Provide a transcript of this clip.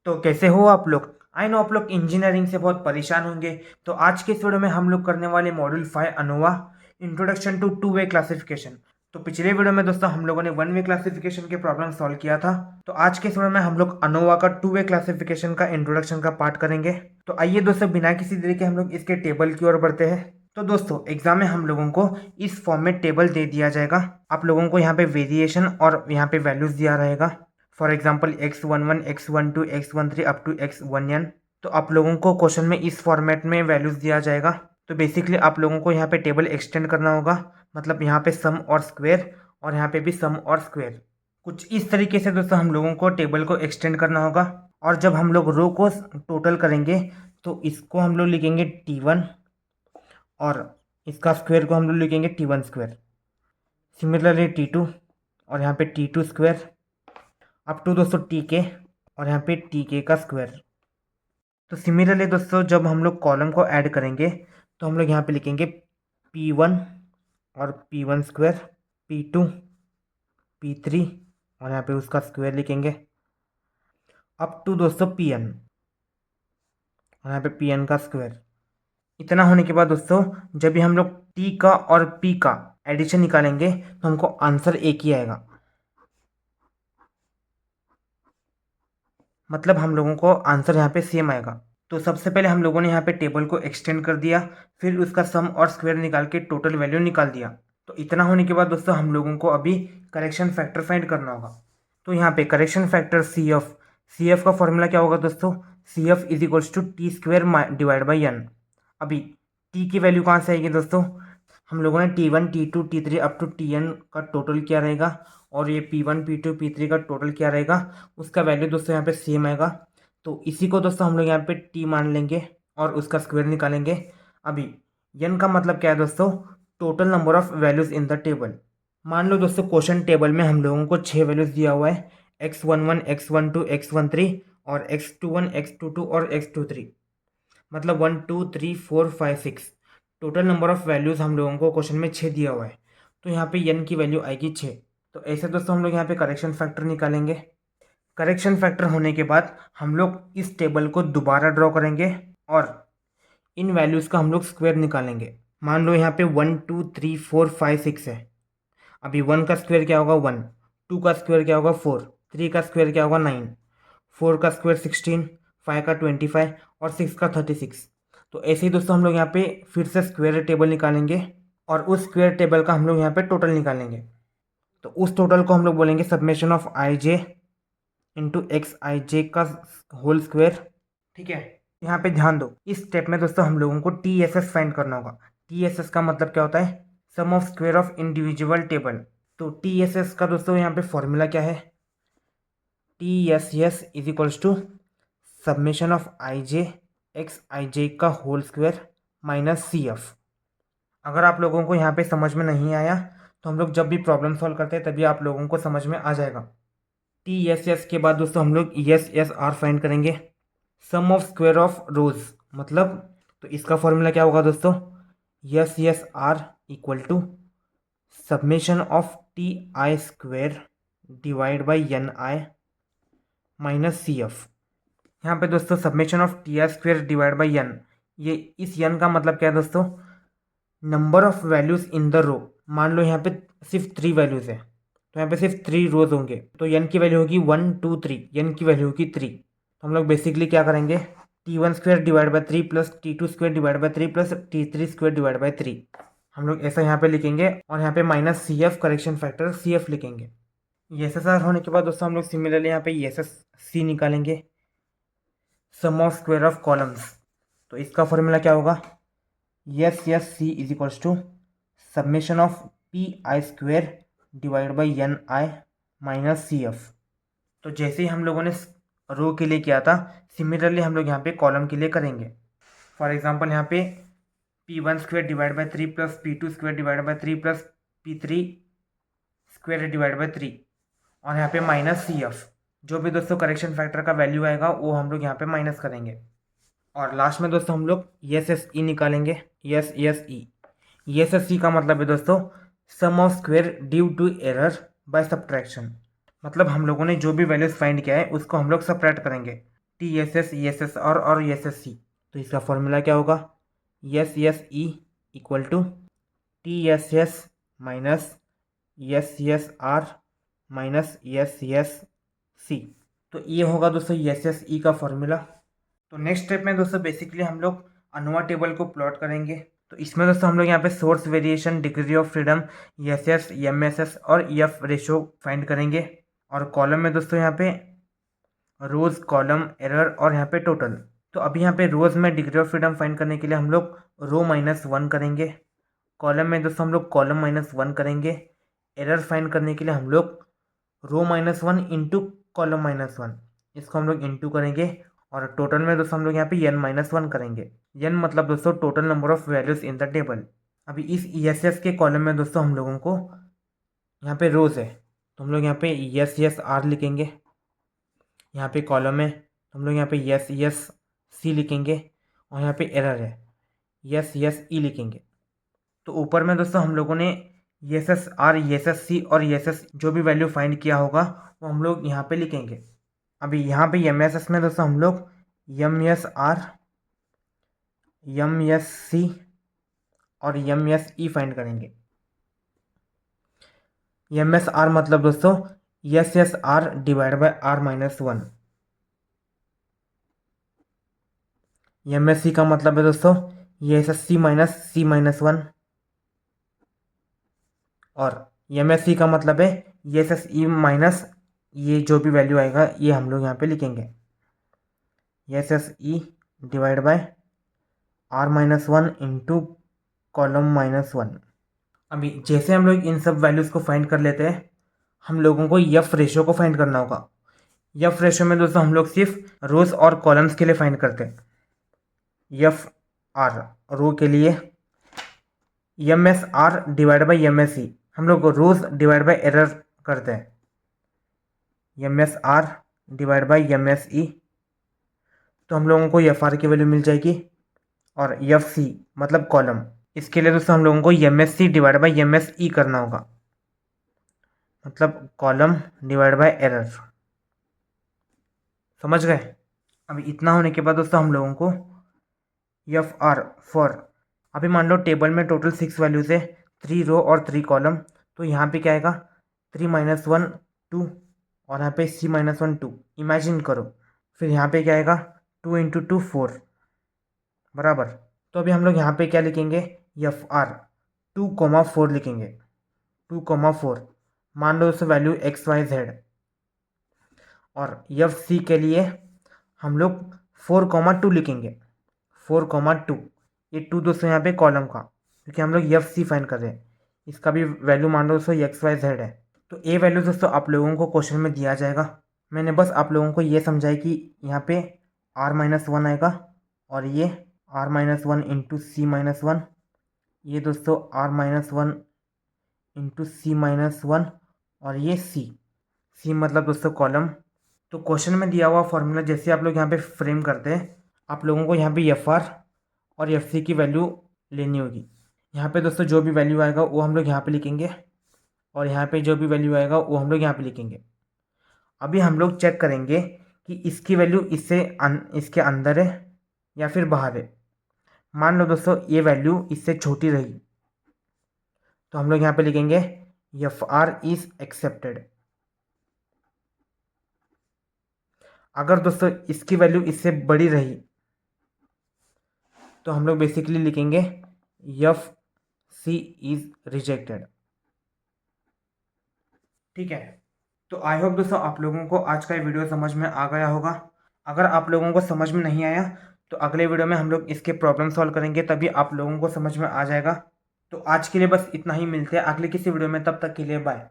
तो कैसे हो आप लोग। आई नो आप लोग इंजीनियरिंग से बहुत परेशान होंगे। तो आज के इस वीडियो में हम लोग करने वाले module 5 ANOVA introduction to two way classification. तो पिछले वीडियो में दोस्तों हम लोगों ने वन वे क्लासिफिकेशन के प्रॉब्लम सॉल्व किया था। तो आज के इस वीडियो में हम लोग अनोवा का टू वे क्लासिफिकेशन का इंट्रोडक्शन का पार्ट करेंगे। तो आइए दोस्तों बिना किसी देरी के हम लोग इसके टेबल की ओर बढ़ते हैं। तो दोस्तों एग्जाम में हम लोगों को इस फॉर्म में टेबल दे दिया जाएगा। आप लोगों को यहाँ पे वेरिएशन और यहाँ पे वैल्यूज दिया रहेगा। For example x11 x12 x13 up to x1n। तो आप लोगों को क्वेश्चन में इस फॉर्मेट में वैल्यूज दिया जाएगा। तो बेसिकली आप लोगों को यहाँ पे टेबल एक्सटेंड करना होगा। मतलब यहाँ पे सम और स्क्वायर और यहाँ पे भी सम और स्क्वायर। कुछ इस तरीके से दोस्तों हम लोगों को टेबल को एक्सटेंड करना होगा। और जब हम लोग रो को टोटल करेंगे तो इसको हम लोग लिखेंगे T1 और इसका स्क्वायर को हम लोग लिखेंगे T1 स्क्वायर। सिमिलरली T2 और यहाँ पे T2 स्क्वायर अप टू दोस्तों Tk और यहाँ पे Tk का स्क्वायर। तो सिमिलरली दोस्तों जब हम लोग कॉलम को ऐड करेंगे तो हम लोग यहाँ पे लिखेंगे P1 और P1 स्क्वायर, P2 P3 और यहाँ पे उसका स्क्वायर लिखेंगे अप टू दोस्तों Pn और यहाँ पे Pn का स्क्वायर। इतना होने के बाद दोस्तों जब भी हम लोग T का और P का एडिशन निकालेंगे तो हमको आंसर एक ही आएगा। मतलब हम लोगों को आंसर यहाँ पे सेम आएगा। तो सबसे पहले हम लोगों ने यहाँ पे टेबल को एक्सटेंड कर दिया, फिर उसका सम और स्क्वायर निकाल के टोटल वैल्यू निकाल दिया। तो इतना होने के बाद दोस्तों हम लोगों को अभी करेक्शन फैक्टर फाइंड करना होगा। तो यहाँ पे करेक्शन फैक्टर सी एफ का फॉर्मूला क्या होगा दोस्तों, C F is equals to T square divide by N. अभी टी की वैल्यू कहाँ से आएगी दोस्तों, हम लोगों ने T1 T2 T3 up to Tn का टोटल क्या रहेगा और ये P1 P2 P3 का टोटल क्या रहेगा, उसका वैल्यू दोस्तों यहाँ पे सेम आएगा। तो इसी को दोस्तों हम लोग यहाँ पे T मान लेंगे और उसका स्क्वायर निकालेंगे। अभी n का मतलब क्या है दोस्तों, total number of values in the table. मान लो दोस्तों क्वेश्चन टेबल में हम लोगों को 6 वैल्यूज दिया हुआ है, x11 x12 x13 और x21 x22 और x23। मतलब 1 2 3 4 5 6 टोटल नंबर ऑफ वैल्यूज़ हम लोगों को क्वेश्चन में 6 दिया हुआ है। तो यहाँ पे n की वैल्यू आएगी 6। तो ऐसे दोस्तों हम लोग यहाँ पे करेक्शन फैक्टर निकालेंगे। करेक्शन फैक्टर होने के बाद हम लोग इस टेबल को दोबारा ड्रॉ करेंगे और इन वैल्यूज़ का हम लोग स्क्वायर निकालेंगे। मान लो यहाँ पे 1 2 3 4 5 6 है। अभी 1 का स्क्वायर क्या होगा 1, 2 का स्क्वायर क्या होगा 4, 3 का स्क्वायर क्या होगा 9, 4 का स्क्वायर 16, 5 का 25 और 6 का 36। तो ऐसे ही दोस्तों हम लोग यहाँ पे फिर से स्क्वायर टेबल निकालेंगे और उस स्क्वायर टेबल का हम लोग यहाँ पे टोटल निकालेंगे। तो उस टोटल को हम लोग बोलेंगे summation of i j into x i j का होल स्क्वायर। ठीक है, यहाँ पे ध्यान दो, इस स्टेप में दोस्तों हम लोगों को टी एस एस फाइंड करना होगा। टी एस एस का मतलब क्या होता है, sum of square of individual table. तो टी एस एस का दोस्तों यहाँ पे फॉर्मूला क्या है, T S S is equals to summation of i j x i j का whole square minus C F. अगर आप लोगों को यहाँ पे समझ में नहीं आया तो हम लोग जब भी प्रॉब्लम सॉल्व करते हैं तभी आप लोगों को समझ में आ जाएगा। टी एस एस के बाद दोस्तों हम लोग एस एस आर फाइंड करेंगे, sum of square of rows. मतलब तो इसका फॉर्मूला क्या होगा दोस्तों, S R equal to summation of T i square divide by n i minus C F. यहाँ पे दोस्तों summation of T R square divide by n, ये इस एन का मतलब क्या है दोस्तों, number of values in the row. मान लो यहाँ पे सिर्फ 3 वैल्यूज है तो यहाँ पे सिर्फ 3 रोज होंगे। तो एन की वैल्यू होगी 1 2 3, एन की वैल्यू होगी 3। तो हम लोग बेसिकली क्या करेंगे, T1 square divide by 3 plus T2 square divide by 3 plus T3 square divide by 3। हम लोग ऐसा यहाँ पे लिखेंगे और यहाँ पे minus C F correction factor C F लिखेंगे। एस एस आर होने के बाद दोस्तों हम लोग सिमिलरली यहाँ पे एस एस सी निकालेंगे, sum of square of columns. तो इसका फॉर्मूला क्या होगा, S C is equals to summation of P i square divide by n i minus C F. तो जैसे ही हम लोगों ने रो के लिए किया था सिमिलरली हम लोग यहाँ पे कॉलम के लिए करेंगे। फॉर एग्जांपल यहाँ पे P1 square divide by 3 plus P2 square divide by 3 plus P3 square divide by 3 और यहाँ पे माइनस सी एफ। जो भी दोस्तों करेक्शन फैक्टर का वैल्यू आएगा वो हम लोग यहाँ पे माइनस करेंगे। और लास्ट में दोस्तों हम लोग एस एस ई निकालेंगे, एस एस ई का मतलब है दोस्तों sum of square due to error by subtraction. मतलब हम लोगों ने जो भी वैल्यूज फाइंड किया है उसको हम लोग सब्ट्रैक्ट करेंगे। T S S E S S R और एस एस सी। तो इसका फॉर्मूला क्या होगा, S S E equal to T S S minus S S R minus S S C. तो ये होगा दोस्तों एस एस ई का फॉर्मूला। तो नेक्स्ट स्टेप में दोस्तों बेसिकली हम लोग अनोवा टेबल को प्लॉट करेंगे। तो इसमें दोस्तों हम लोग यहाँ पे source variation, degree of freedom, S S M S S और एफ रेशो फाइंड करेंगे। और कॉलम में दोस्तों यहाँ पे रोज, कॉलम, एरर और यहाँ पे टोटल। तो अभी यहाँ पे रोज में डिग्री ऑफ फ्रीडम फाइंड करने के लिए हम लोग रो -1 करेंगे। कॉलम में दोस्तों हम लोग कॉलम -1 करेंगे। एरर फाइंड करने के लिए हम लोग रो -1 इंटू कॉलम -1, इसको हम लोग इंटू करेंगे। और टोटल में दोस्तों हम लोग यहाँ पे n-1 करेंगे। n मतलब दोस्तों total number of values in the table. अभी इस ESS के कॉलम में दोस्तों हम लोगों को यहाँ पे रोज है, तो हम लोग यहाँ पे ESR लिखेंगे। यहाँ पे कॉलम है तो हम लोग यहाँ पे ESC लिखेंगे। और यहाँ पे एरर है ESE लिखेंगे। तो ऊपर में दोस्तों हम लोगों ने ESSR, ESSC और ESS जो भी वैल्यू फाइंड किया होगा वो हम लोग यहाँ पे लिखेंगे। अभी यहाँ पे MSS में दोस्तों हम लोग MSR, MSC और MSE फाइंड करेंगे। MSR मतलब दोस्तों SSR divide by R-1। MSC का मतलब है दोस्तों SSC माइनस C-1। और MSC का मतलब है SSE माइनस ये जो भी वैल्यू आएगा ये हम लोग यहाँ पे लिखेंगे SSE divide by R-1 into column -1। अभी जैसे हम लोग इन सब वैल्यूज़ को फाइंड कर लेते हैं, हम लोगों को एफ रेशो को फाइंड करना होगा। एफ रेशो में दोस्तों हम लोग सिर्फ रोज और कॉलम्स के लिए फाइंड करते हैं। एफ आर रो के लिए, M S R divide by M S C हम लोग रोज डिवाइड बाई एरर करते हैं। M S R divide by M S E, तो हम लोगों को एफ आर की वैल्यू मिल जाएगी। और एफ सी मतलब कॉलम, इसके लिए दोस्तों हम लोगों को M S C divide by M S E करना होगा, मतलब कॉलम डिवाइड बाय एरर। समझ गए। अभी इतना होने के बाद दोस्तों हम लोगों को एफ आर फॉर, अभी मान लो टेबल में टोटल 6 वैल्यूज है, 3 रो और 3 कॉलम। तो यहाँ पे क्या आएगा 3-1 2 और यहाँ पे C-1 2, इमेजिन करो। फिर यहाँ पे क्या आएगा 2 इंटू 2 4 बराबर। तो अभी हम लोग यहाँ पे क्या लिखेंगे एफ आर 2,4 लिखेंगे। 2,4 मान लो उस वैल्यू XYZ। और एफ सी के लिए हम लोग 4,2 लिखेंगे। 4,2, ये 2 दोस्तों यहाँ पे कॉलम का, क्योंकि हम लोग एफ सी फाइंड कर रहे हैं। इसका भी वैल्यू मान लो दोस्तों XYZ है। तो ये वैल्यू दोस्तों आप लोगों को क्वेश्चन में दिया जाएगा। मैंने बस आप लोगों को ये समझाया कि यहाँ पे R-1 आएगा और ये R-1 इंटू C-1, ये दोस्तों R-1 इंटू C-1 और ये C मतलब दोस्तों कॉलम। तो क्वेश्चन में दिया हुआ फॉर्मूला जैसे आप लोग यहाँ पे फ्रेम करते हैं, आप लोगों को यहाँ पे एफ आर और एफ सी की वैल्यू लेनी होगी। यहाँ पे दोस्तों जो भी वैल्यू आएगा वो हम लोग यहाँ पे लिखेंगे और यहाँ पे जो भी वैल्यू आएगा वो हम लोग यहाँ पे लिखेंगे। अभी हम लोग चेक करेंगे कि इसकी वैल्यू इसके अंदर है या फिर बाहर है। मान लो दोस्तों ये वैल्यू इससे छोटी रही, तो हम लोग यहाँ पे लिखेंगे एफ आर इज एक्सेप्टेड। अगर दोस्तों इसकी वैल्यू इससे बड़ी रही तो हम लोग बेसिकली लिखेंगे एफ सी इज रिजेक्टेड। ठीक है। तो आई होप दोस्तों आप लोगों को आज का ये वीडियो समझ में आ गया होगा। अगर आप लोगों को समझ में नहीं आया तो अगले वीडियो में हम लोग इसके प्रॉब्लम सॉल्व करेंगे, तभी आप लोगों को समझ में आ जाएगा। तो आज के लिए बस इतना ही, मिलते हैं अगले किसी वीडियो में, तब तक के लिए बाय।